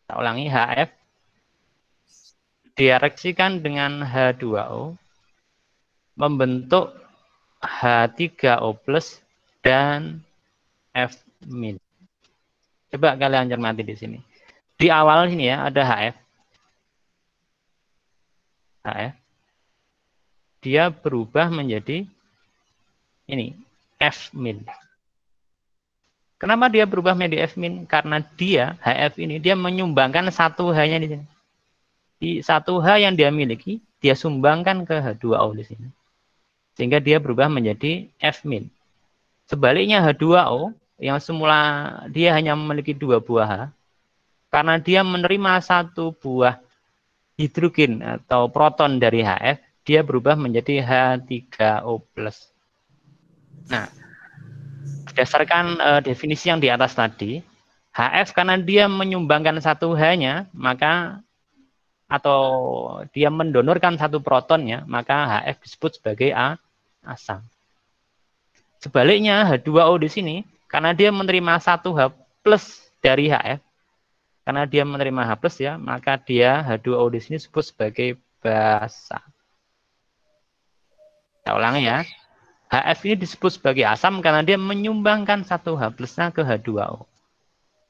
Tak ulangi, HF direaksikan dengan H2O membentuk H3O plus dan F min. Coba kalian cermati di sini. Di awal sini ya ada HF. HF. Dia berubah menjadi ini F min. Kenapa dia berubah menjadi F min? Karena dia HF ini dia menyumbangkan satu H-nya di sini. Di satu H yang dia miliki, dia sumbangkan ke H2O di sini. Sehingga dia berubah menjadi F min. Sebaliknya H2O yang semula dia hanya memiliki 2 buah H, karena dia menerima satu buah hidrogen atau proton dari HF, dia berubah menjadi H3O+. Nah, berdasarkan definisi yang di atas tadi, HF karena dia menyumbangkan satu H-nya, maka atau dia mendonorkan satu protonnya, maka HF disebut sebagai asam. Sebaliknya H2O di sini, karena dia menerima satu H plus dari HF, karena dia menerima H plus ya, maka dia H2O di sini disebut sebagai basa. Saya ulangi ya. HF ini disebut sebagai asam karena dia menyumbangkan satu H plusnya ke H2O.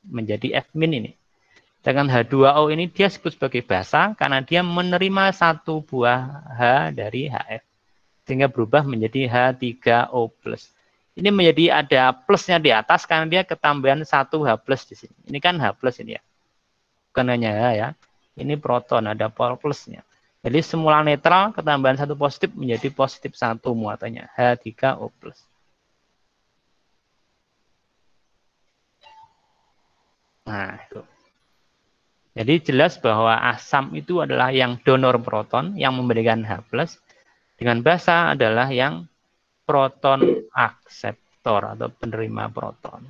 Menjadi F min ini. Dengan H2O ini dia disebut sebagai basa karena dia menerima satu buah H dari HF. Sehingga berubah menjadi H3O+. Ini menjadi ada plusnya di atas karena dia ketambahan satu H plus di sini. Ini kan H plus ini ya. Bukan hanya H ya. Ini proton, ada plusnya. Jadi semula netral, ketambahan satu positif menjadi positif satu muatannya. H3O+. Nah, itu. Jadi jelas bahwa asam itu adalah yang donor proton, yang memberikan H+, dengan basa adalah yang proton akseptor atau penerima proton.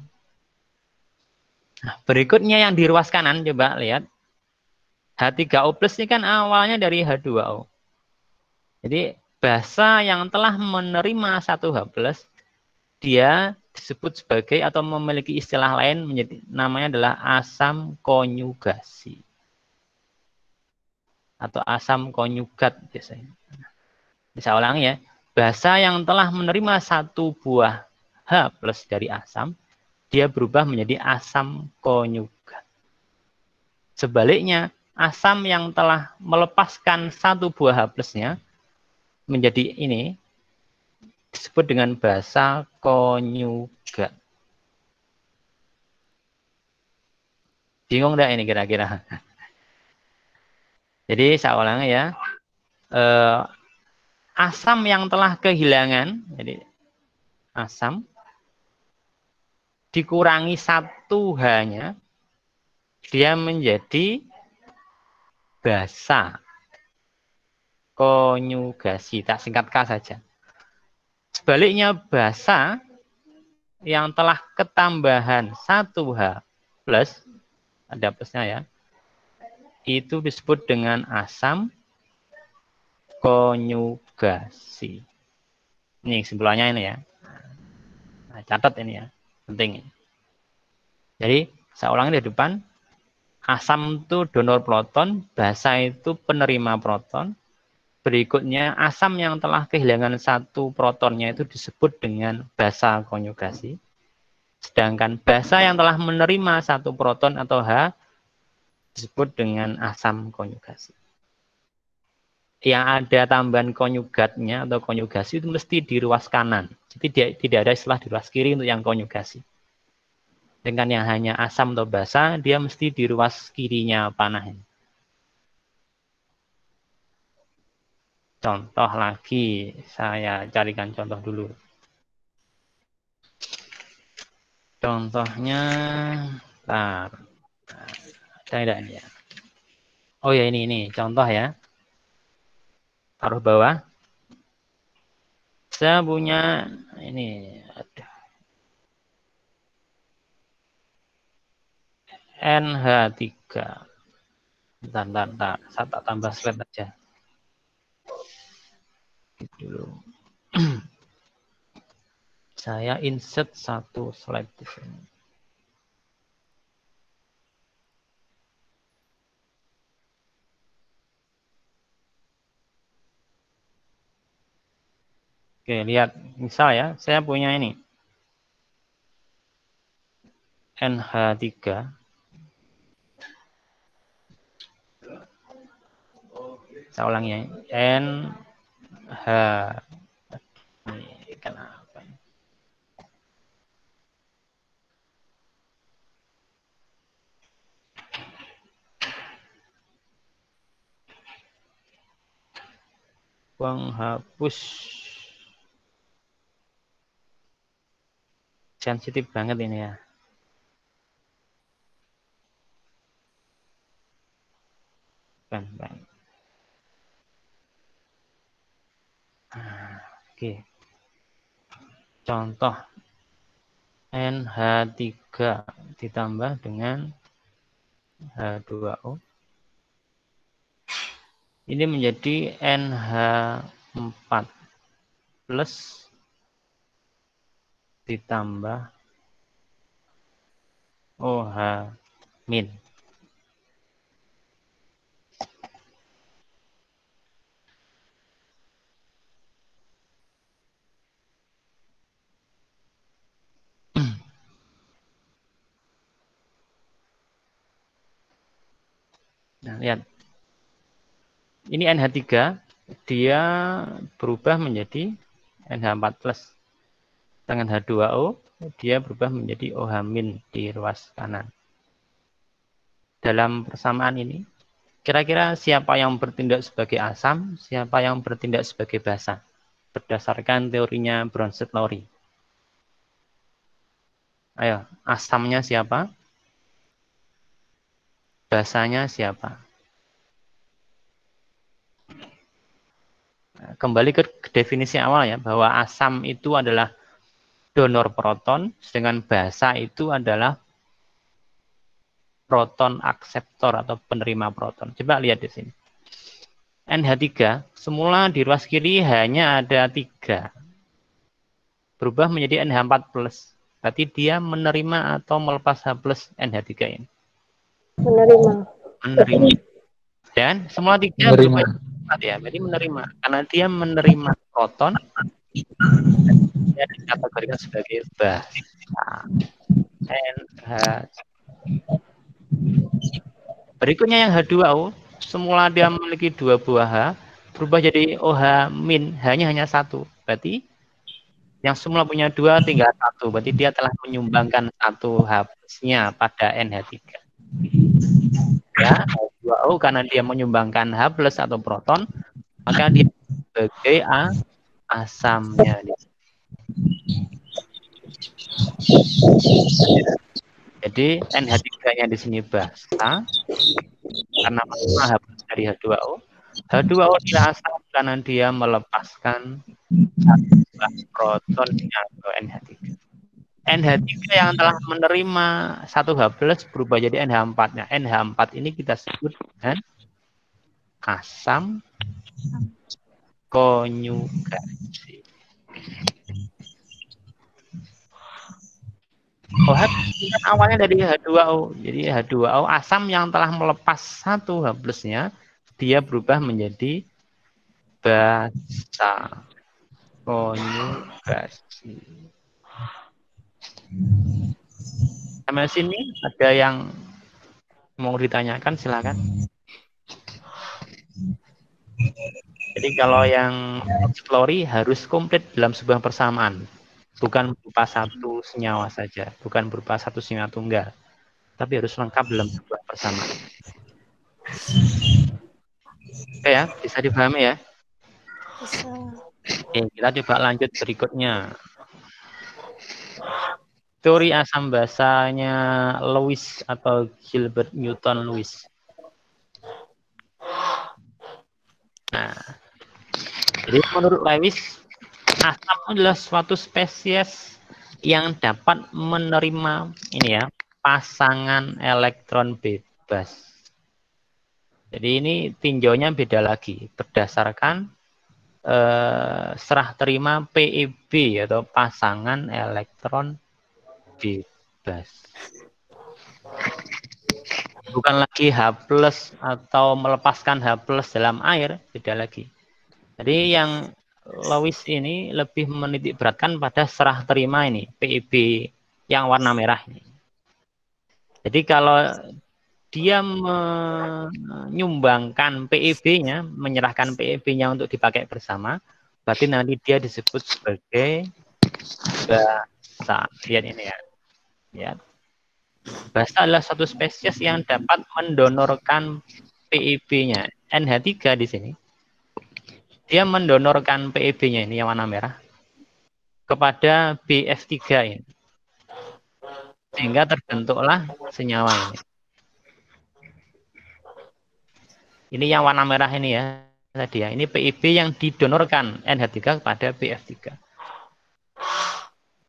Nah, berikutnya yang di ruas kanan, coba lihat. H3O+ ini kan awalnya dari H2O. Jadi basa yang telah menerima satu H+, dia disebut sebagai atau memiliki istilah lain menjadi namanya adalah asam konjugasi atau asam konjugat biasanya. Bisa ulangi ya, basa yang telah menerima satu buah H plus dari asam, dia berubah menjadi asam konjugat. Sebaliknya, asam yang telah melepaskan satu buah H plusnya menjadi ini disebut dengan basa konjugat. Bingung enggak ini kira-kira? Jadi saya ulangi ya. Asam yang telah kehilangan, jadi asam dikurangi satu H-nya, dia menjadi basa konjugasi. Tak singkat K saja. Sebaliknya basa yang telah ketambahan satu H plus, ada plusnya ya, itu disebut dengan asam konjugasi. Ini kesimpulannya ini ya. Nah, catat ini ya, penting. Jadi saya ulangi di depan, asam itu donor proton, basa itu penerima proton. Berikutnya asam yang telah kehilangan satu protonnya itu disebut dengan basa konjugasi. Sedangkan basa yang telah menerima satu proton atau H disebut dengan asam konjugasi. Yang ada tambahan konjugatnya atau konjugasi itu mesti di ruas kanan. Jadi tidak ada istilah di ruas kiri untuk yang konjugasi. Dengan yang hanya asam atau basa, dia mesti di ruas kirinya panah. Contoh lagi, saya carikan contoh dulu. Contohnya, bentar. Ada tidak ini ya? Oh ya ini contoh ya. Taruh bawah. Saya punya ini NH3. Bentar. Saya tak tambah slide aja. Dulu. Saya insert satu slide di sini. Oke, lihat. Misal ya, saya punya ini. NH3. Saya ulangi ya. NH. Ini kenapa? Penghapus. Sensitif banget ini ya. Oke. Contoh NH3 ditambah dengan H2O. Ini menjadi NH4 plus ditambah OH min. Nah, lihat. Ini NH3, dia berubah menjadi NH4 plus. Dengan H2O, dia berubah menjadi OH min di ruas kanan. Dalam persamaan ini, kira-kira siapa yang bertindak sebagai asam, siapa yang bertindak sebagai basa? Berdasarkan teorinya Bronsted-Lowry. Ayo, asamnya siapa? Basanya siapa? Kembali ke definisi awal ya, bahwa asam itu adalah donor proton, sedangkan basa itu adalah proton akseptor atau penerima proton. Coba lihat di sini. NH3, semula di ruas kiri hanya ada 3. Berubah menjadi NH4 plus. Berarti dia menerima atau melepas H plus NH3 ini. Menerima. Dan semua 3 berubah ya, berarti menerima. Karena dia menerima proton, dia dikategorikan sebagai basa. NH. Berikutnya yang H2O, semula dia memiliki 2 buah H, berubah jadi OH min, hanya 1. Berarti yang semula punya 2 tinggal 1. Berarti dia telah menyumbangkan 1 H plusnya pada NH3. Ya, H2O karena dia menyumbangkan H plus atau proton, maka dia sebagai asamnya. Jadi NH3-nya di sini basa karena H plus dari H2O. H2O dia asam karena dia melepaskan protonnya ke NH3. NH3 yang telah menerima 1 H plus berubah jadi NH4-nya. NH4 ini kita sebut dengan asam konjugasi. OH kan awalnya dari H2O. Jadi H2O asam yang telah melepas 1 H plusnya, dia berubah menjadi basa konjugasi. Sampai sini ada yang mau ditanyakan, silakan. Jadi kalau yang Lowry harus komplit dalam sebuah persamaan, bukan berupa satu senyawa saja, bukan berupa satu senyawa tunggal, tapi harus lengkap dalam sebuah persamaan. Oke ya, bisa dipahami ya? Bisa. Oke, kita coba lanjut berikutnya. Teori asam basanya Lewis atau Gilbert Newton Lewis. Nah, jadi menurut Lewis, asam adalah suatu spesies yang dapat menerima ini ya, pasangan elektron bebas. Jadi ini tinjaunya beda lagi berdasarkan serah terima PEB atau pasangan elektron bebas. Bukan lagi H plus atau melepaskan H plus dalam air, beda lagi. Jadi yang Lewis ini lebih menitik beratkan pada serah terima ini, PEB yang warna merah ini. Jadi kalau dia menyumbangkan PEB-nya, menyerahkan PEB-nya untuk dipakai bersama, berarti nanti dia disebut sebagai basa. Lihat ini ya. Lihat. Basa adalah satu spesies yang dapat mendonorkan PEB-nya. NH3 di sini. Dia mendonorkan PEB-nya ini yang warna merah kepada BF3 ini. Sehingga terbentuklah senyawa ini. Ini yang warna merah ini ya tadi ya. Ini PEB yang didonorkan NH3 kepada BF3.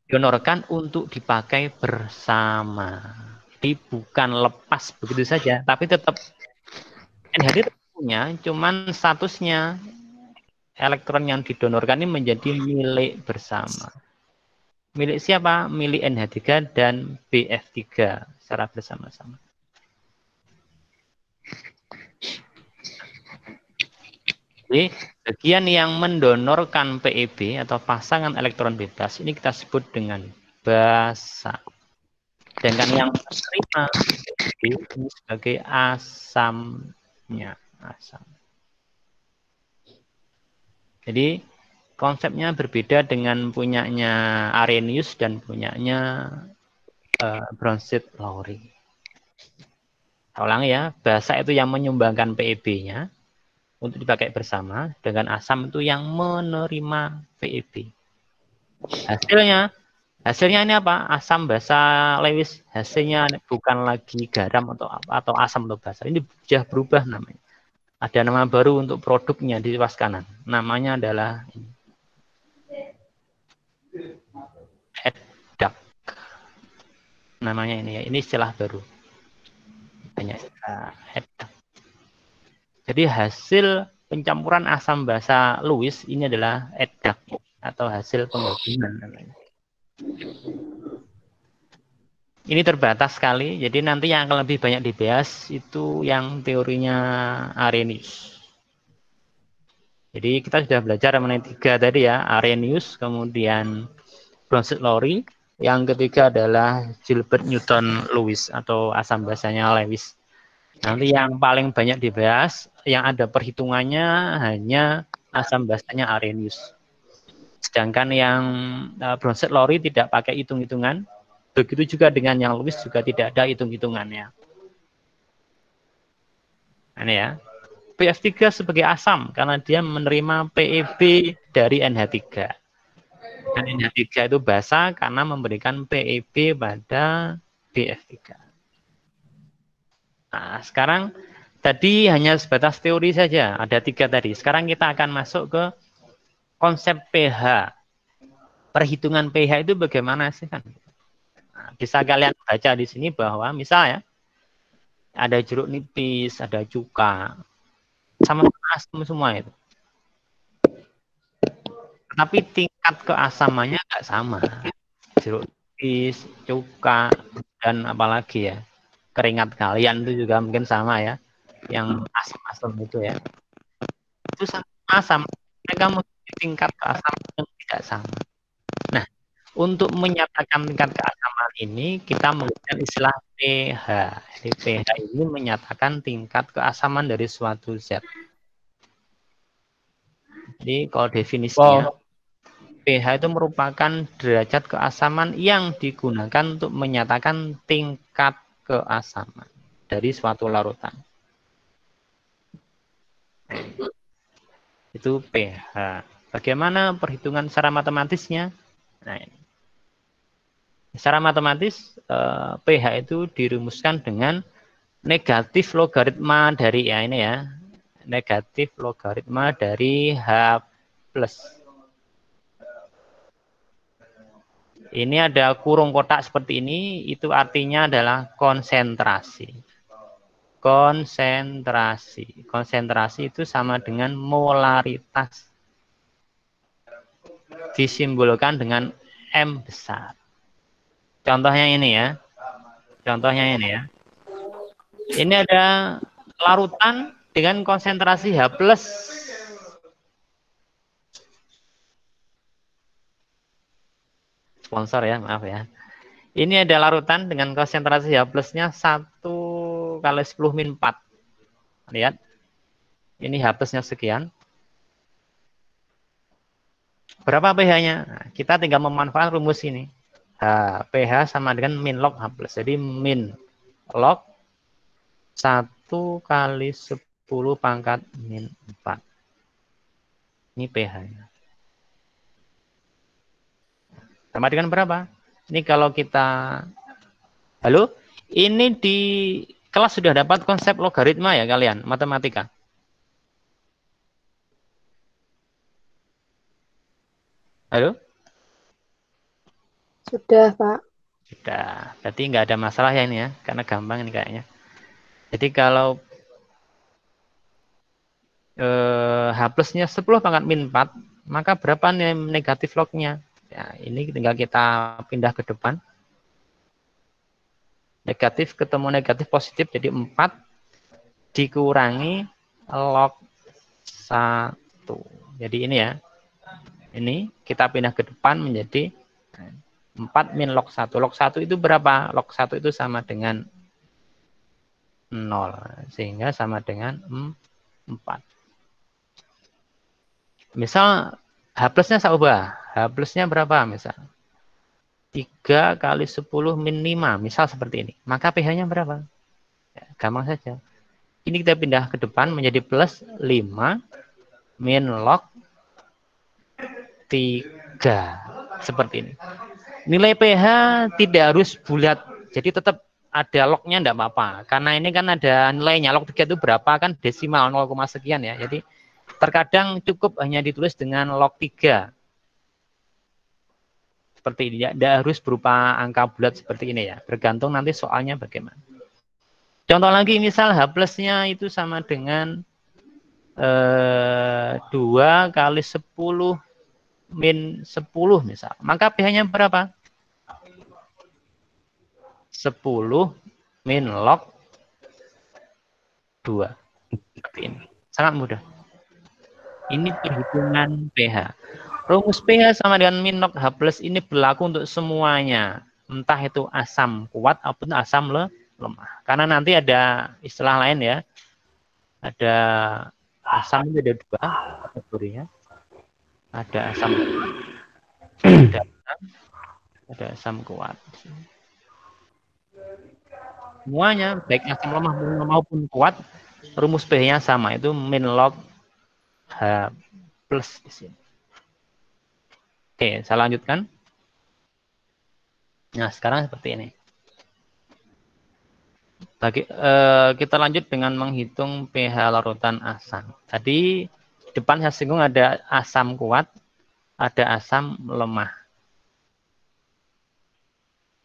Donorkan untuk dipakai bersama. Jadi bukan lepas begitu saja, tapi tetap NH3 punya, cuman statusnya elektron yang didonorkan ini menjadi milik bersama. Milik siapa? Milik NH3 dan BF3 secara bersama-sama. Jadi bagian yang mendonorkan PEB atau pasangan elektron bebas ini kita sebut dengan basa. Sedangkan yang menerima PEB ini sebagai asamnya. Asam. Jadi konsepnya berbeda dengan punyanya Arrhenius dan punyanya Bronsted-Lowry. Saya ulangi ya, basa itu yang menyumbangkan PEB-nya untuk dipakai bersama, dengan asam itu yang menerima PEB. Hasilnya ini apa? Asam basa Lewis. Hasilnya bukan lagi garam atau asam atau basa. Ini sudah berubah namanya. Ada nama baru untuk produknya di ruas kanan. Namanya adalah EDAK. Namanya ini ya. Ini istilah baru. Banyak EDAK. Jadi hasil pencampuran asam basa Lewis ini adalah EDAK atau hasil penggabungan namanya. Ini terbatas sekali, jadi nanti yang akan lebih banyak dibahas itu yang teorinya Arrhenius. Jadi kita sudah belajar mengenai 3 tadi ya, Arrhenius, kemudian Bronsted-Lowry, yang ketiga adalah Gilbert Newton Lewis atau asam basanya Lewis. Nanti yang paling banyak dibahas, yang ada perhitungannya hanya asam basanya Arrhenius. Sedangkan yang Bronsted-Lowry tidak pakai hitung-hitungan. Begitu juga dengan yang Lewis juga tidak ada hitung-hitungannya. Ini ya. BF3 sebagai asam karena dia menerima PEB dari NH3. Dan NH3 itu basa karena memberikan PEB pada BF3. Nah, sekarang tadi hanya sebatas teori saja, ada 3 tadi. Sekarang kita akan masuk ke konsep pH. Perhitungan pH itu bagaimana sih kan? Nah, bisa kalian baca di sini bahwa misalnya ada jeruk nipis, ada cuka, sama-sama asam semua itu. Tapi tingkat keasamannya nggak sama. Jeruk nipis, cuka, dan apalagi ya, keringat kalian itu juga mungkin sama ya, yang asam-asam itu ya. Itu sama asam, mereka memiliki tingkat keasaman yang tidak sama. Nah, untuk menyatakan tingkat keasaman ini, kita menggunakan istilah pH. Jadi pH ini menyatakan tingkat keasaman dari suatu zat. Jadi kalau definisinya, pH itu merupakan derajat keasaman yang digunakan untuk menyatakan tingkat keasaman dari suatu larutan. Itu pH. Bagaimana perhitungan secara matematisnya? Nah, ini. Secara matematis, pH itu dirumuskan dengan negatif logaritma dari ya ini ya, negatif logaritma dari H plus. Ini ada kurung kotak seperti ini, itu artinya adalah konsentrasi. Konsentrasi. Konsentrasi itu sama dengan molaritas. Disimbolkan dengan M besar. Contohnya ini ya. Contohnya ini ya. Ini ada larutan dengan konsentrasi H+. sponsor ya, maaf ya. Ini ada larutan dengan konsentrasi H plusnya 1 kali 10 min 4. Lihat. Ini H plusnya sekian. Berapa pH-nya? Nah, kita tinggal memanfaatkan rumus ini. pH sama dengan min log H plus. Jadi min log 1 kali 10 pangkat min 4. Ini pH-nya. Sama dengan berapa? Ini kalau kita... Halo? Ini di kelas sudah dapat konsep logaritma ya kalian? Matematika. Halo? Sudah, Pak. Sudah. Berarti nggak ada masalah ya ini ya. Karena gampang ini kayaknya. Jadi kalau H plusnya 10 pangkat min 4, maka berapa negatif lognya? Ya, ini tinggal kita pindah ke depan. Negatif ketemu negatif positif, jadi 4 dikurangi log 1. Jadi ini ya. Ini kita pindah ke depan menjadi 4 min log 1. Log 1 itu berapa? Log 1 itu sama dengan 0. Sehingga sama dengan 4. Misal H plusnya saya ubah. H plusnya berapa misal? 3 kali 10 min 5. Misal seperti ini. Maka pH-nya berapa? Ya, gampang saja. Ini kita pindah ke depan menjadi plus 5 min log 3. Seperti ini. Nilai pH tidak harus bulat. Jadi tetap ada lognya enggak apa-apa. Karena ini kan ada nilainya. Log 3 itu berapa? Kan desimal 0, sekian ya. Jadi terkadang cukup hanya ditulis dengan log 3. Seperti ini ya. Tidak harus berupa angka bulat seperti ini ya. Bergantung nanti soalnya bagaimana. Contoh lagi misal H plusnya itu sama dengan 2 kali 10 min 10 misal. Maka pH-nya berapa? 10 min log 2. Seperti ini. Sangat mudah. Ini perhitungan pH. Rumus pH sama dengan min log H plus ini berlaku untuk semuanya. Entah itu asam kuat ataupun asam lemah. Karena nanti ada istilah lain ya. Ada asam itu ada 2 kategorinya. Ada asam lemah, ada asam kuat. Semuanya, baik asam lemah maupun kuat, rumus pH-nya sama, itu min log H plus di sini. Oke, saya lanjutkan. Nah, sekarang seperti ini. Kita lanjut dengan menghitung pH larutan asam. Tadi depan saya singgung ada asam kuat, ada asam lemah.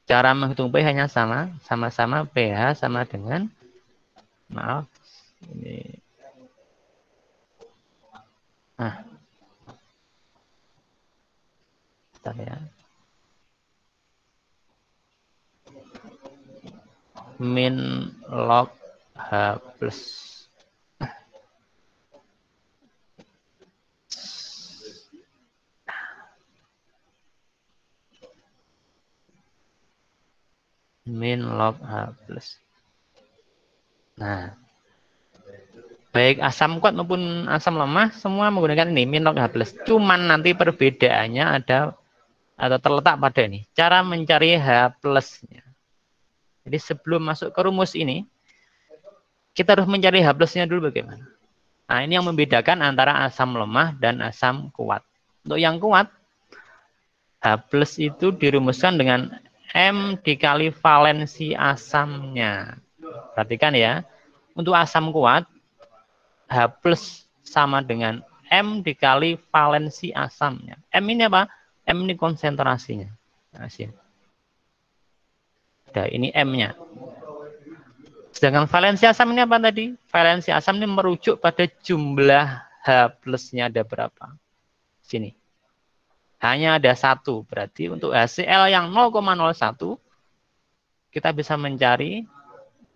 Cara menghitung pH-nya sama, sama-sama pH sama dengan, maaf, ini. Nah, bentar ya. Min log H plus. Min log H plus. Nah, baik asam kuat maupun asam lemah semua menggunakan ini min log H plus. Cuman nanti perbedaannya ada atau terletak pada ini. Cara mencari H plusnya. Jadi sebelum masuk ke rumus ini, kita harus mencari H plusnya dulu bagaimana. Nah, ini yang membedakan antara asam lemah dan asam kuat. Untuk yang kuat, H plus itu dirumuskan dengan M dikali valensi asamnya. Perhatikan ya, untuk asam kuat, H plus sama dengan M dikali valensi asamnya. M ini apa? M ini konsentrasinya. Nah, ini M-nya. Sedangkan valensi asam ini apa tadi? Valensi asam ini merujuk pada jumlah H plusnya ada berapa. Sini. Hanya ada 1. Berarti untuk HCl yang 0,01 kita bisa mencari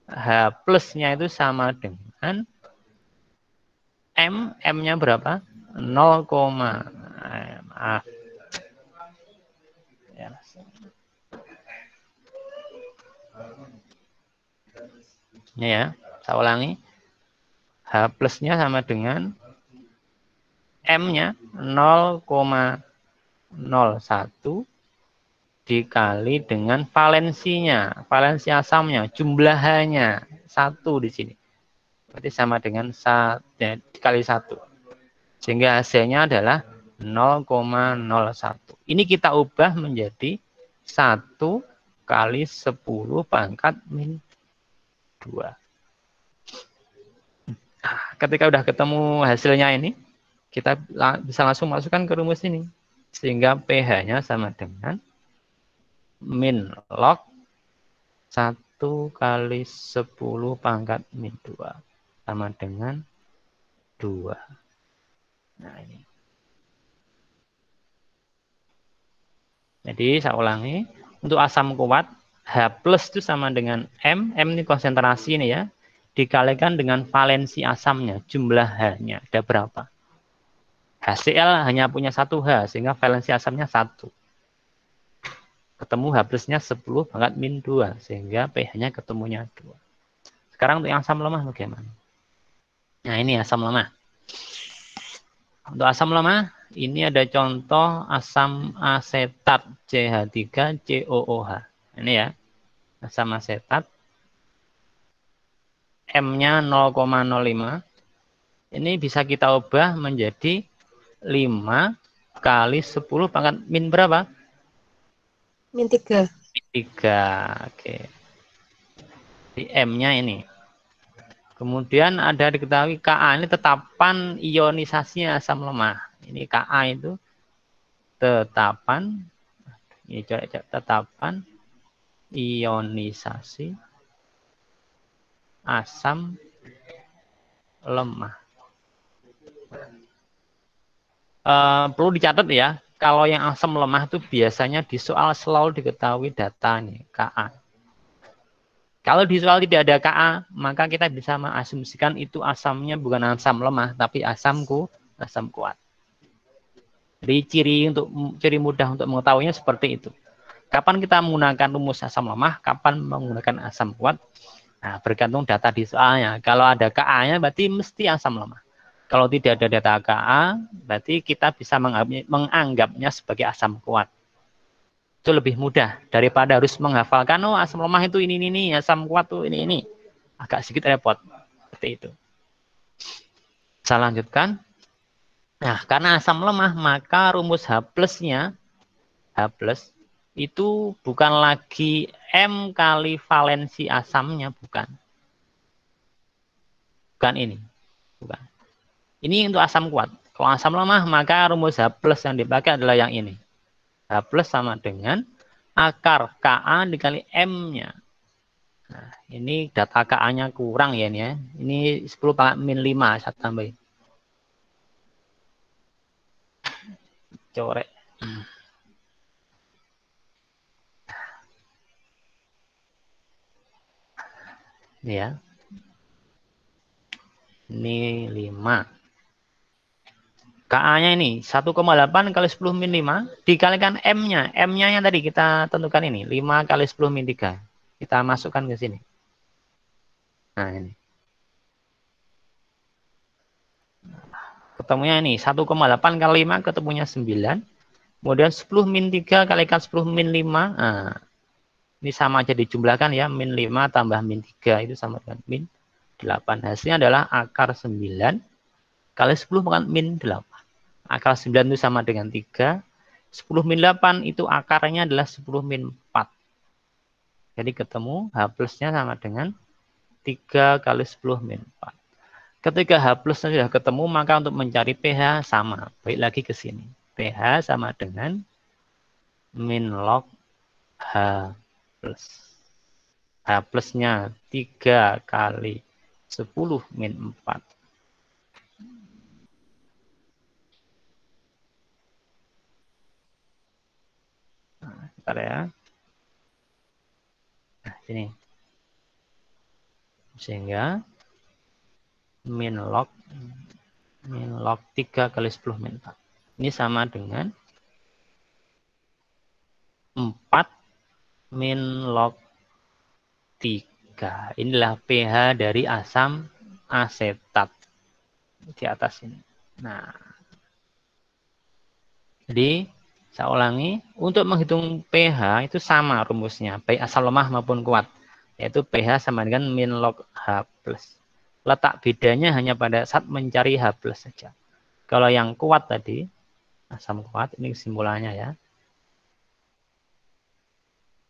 H plusnya itu sama dengan M. M-nya berapa? 0, maaf. Ya, Ini ya, saya ulangi. H plusnya sama dengan M-nya 0,01 dikali dengan valensinya, valensi asamnya, jumlah H-nya 1 di sini. Berarti sama dengan dikali 1. Sehingga hasilnya adalah 0,01. Ini kita ubah menjadi 1 kali 10 pangkat min 2. Ketika udah ketemu hasilnya ini, kita bisa langsung masukkan ke rumus ini. Sehingga pH-nya sama dengan min log 1 kali 10 pangkat min 2. Sama dengan 2. Nah ini. Jadi saya ulangi. Untuk asam kuat, H plus itu sama dengan M. M ini konsentrasi ini ya. Dikalikan dengan valensi asamnya, jumlah H-nya ada berapa? HCl hanya punya 1 H, sehingga valensi asamnya 1. Ketemu H plusnya 10 pangkat min 2, sehingga pH-nya ketemunya 2. Sekarang untuk yang asam lemah bagaimana? Nah ini asam lemah. Untuk asam lemah, ini ada contoh asam asetat CH3COOH. Ini ya, asam asetat. M-nya 0,05. Ini bisa kita ubah menjadi 5 kali 10 pangkat min berapa? Min 3. Min 3. Oke. Di M-nya ini. Kemudian ada diketahui Ka ini tetapan ionisasinya asam lemah. Ini Ka itu tetapan, ini tetapan ionisasi asam lemah. Perlu dicatat ya, kalau yang asam lemah itu biasanya di soal selalu diketahui datanya Ka. Kalau di soal tidak ada Ka, maka kita bisa mengasumsikan itu asamnya bukan asam lemah, tapi asam kuat. Jadi ciri mudah untuk mengetahuinya seperti itu. Kapan kita menggunakan rumus asam lemah, kapan menggunakan asam kuat? Nah, bergantung data di soalnya. Kalau ada Ka-nya berarti mesti asam lemah. Kalau tidak ada data Ka, berarti kita bisa menganggapnya sebagai asam kuat. Itu lebih mudah daripada harus menghafalkan, oh asam lemah itu ini, asam kuat itu ini. Agak sedikit repot. Seperti itu. Saya lanjutkan. Nah, karena asam lemah, maka rumus H plusnya, H plus, itu bukan lagi M kali valensi asamnya, bukan. Bukan ini. Bukan. Ini untuk asam kuat. Kalau asam lemah, maka rumus H plus yang dipakai adalah yang ini. H plus sama dengan akar Ka dikali M-nya. Nah, ini data Ka-nya kurang ya ini ya. Ini 10 pangkat min 5, saya tambahin. Corek. Ini ya. Ini 5. Ka-nya ini 1,8 kali 10 min 5 dikalikan M-nya. M-nya yang tadi kita tentukan ini. 5 kali 10 min 3. Kita masukkan ke sini. Nah ini. Ketemunya ini 1,8 kali 5 ketemunya 9. Kemudian 10 min 3 kalikan 10 min 5. Nah, ini sama aja dijumlahkan ya. Min 5 tambah min 3 itu sama dengan min 8. Hasilnya adalah akar 9 kali 10 pangkat min 8. Akar 9 itu sama dengan 3. 10 min 8 itu akarnya adalah 10 min 4. Jadi ketemu H plusnya sama dengan 3 kali 10 min 4. Ketika H plusnya sudah ketemu, maka untuk mencari pH sama. Balik lagi ke sini. pH sama dengan min log H plus. H plusnya 3 kali 10 min 4. Nah, bentar ya. Nah, sini. Sehingga min log 3 kali 10 min 4. Ini sama dengan 4 min log 3. Inilah pH dari asam asetat di atas ini. Nah, jadi saya ulangi, untuk menghitung pH itu sama rumusnya, baik asam lemah maupun kuat, yaitu pH sama dengan min log H+. Letak bedanya hanya pada saat mencari H+ saja. Kalau yang kuat tadi, asam kuat, ini kesimpulannya ya.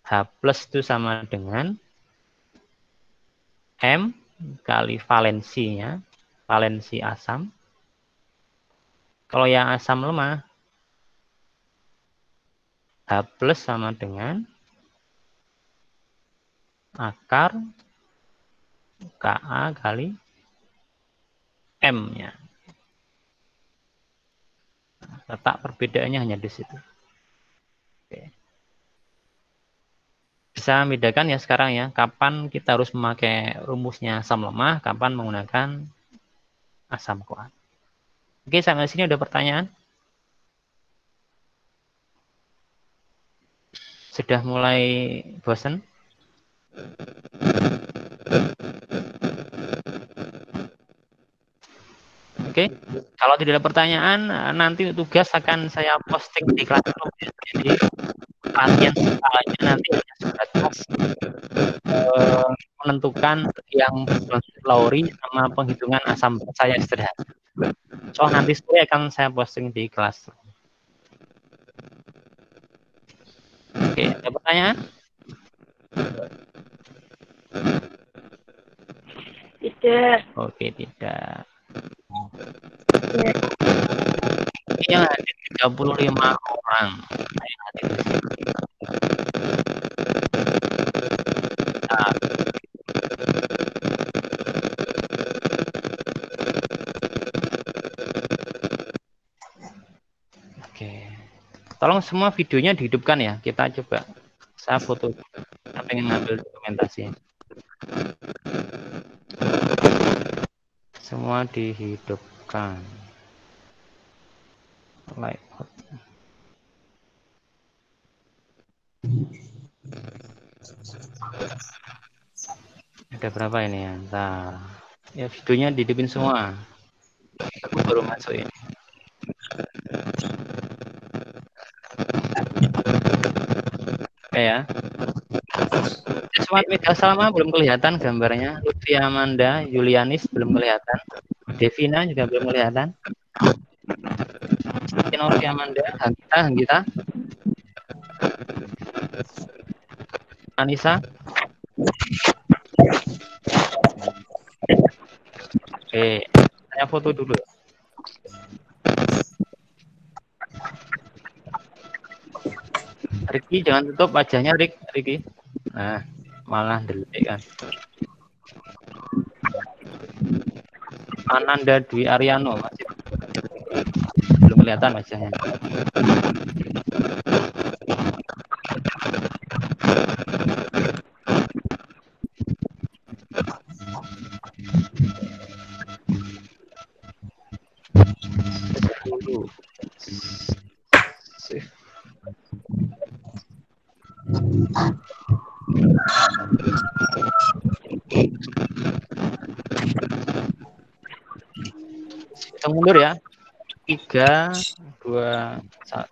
H+ itu sama dengan M kali valensinya, valensi asam. Kalau yang asam lemah, H+ sama dengan akar Ka kali M-nya. Letak perbedaannya hanya di situ. Oke. Bisa membedakan ya sekarang ya, kapan kita harus memakai rumusnya asam lemah, kapan menggunakan asam kuat. Oke, sampai sini ada pertanyaan? Sudah mulai bosan? Oke, kalau tidak ada pertanyaan, nanti tugas akan saya posting di Classroom. Jadi latihan skalanya nanti hanya sebatas menentukan yang Lowry sama penghitungan asam saya sederhana. So nanti sore akan saya posting di Classroom. Oke, ada pertanyaan? Tidak. Oke, tidak. Ya. Ini yang hadir 35 orang. Saya hadir di sini. Nah, oke. Tolong semua videonya dihidupkan ya. Kita coba. Saya foto. Saya pengen ngambil dokumentasi. Semua dihidupkan. Like. Ada berapa ini ya? Ntar. Ya videonya dihidupin semua. Aku baru masuk ini. Oke ya. Smart Media Salma belum kelihatan gambarnya. Lutfi Amanda, Julianis belum kelihatan. Devina juga belum kelihatan. Lutfi Amanda, Hanggita. Anissa. Oke, saya foto dulu. Riki, jangan tutup wajahnya, Riki. Nah, malah delik kan. Ananda Dwi Ariano masih belum kelihatan wajahnya. Hitung mundur ya. 3, 2, 1.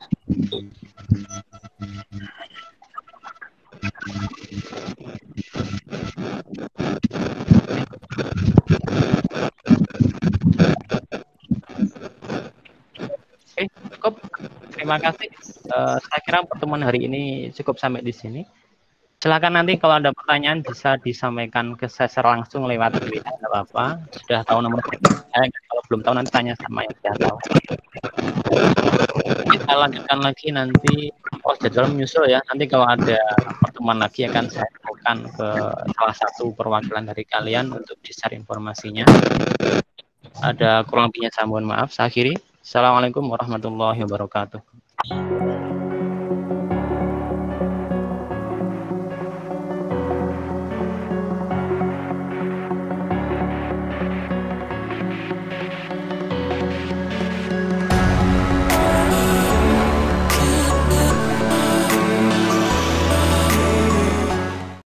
Oke, cukup. Terima kasih. Saya kira pertemuan hari ini cukup sampai di sini. Silakan nanti kalau ada pertanyaan bisa disampaikan ke saya secara langsung lewat WA, tidak apa-apa. Sudah tahu nomor saya, kalau belum tahu nanti tanya sama yang sudah tahu. Kita lanjutkan lagi nanti. Oh, jadwal menyusul ya. Nanti kalau ada pertemuan lagi akan saya lakukan ke salah satu perwakilan dari kalian untuk di-share informasinya. Ada kurang lebihnya saya mohon maaf. Saya akhiri. Assalamualaikum warahmatullahi wabarakatuh.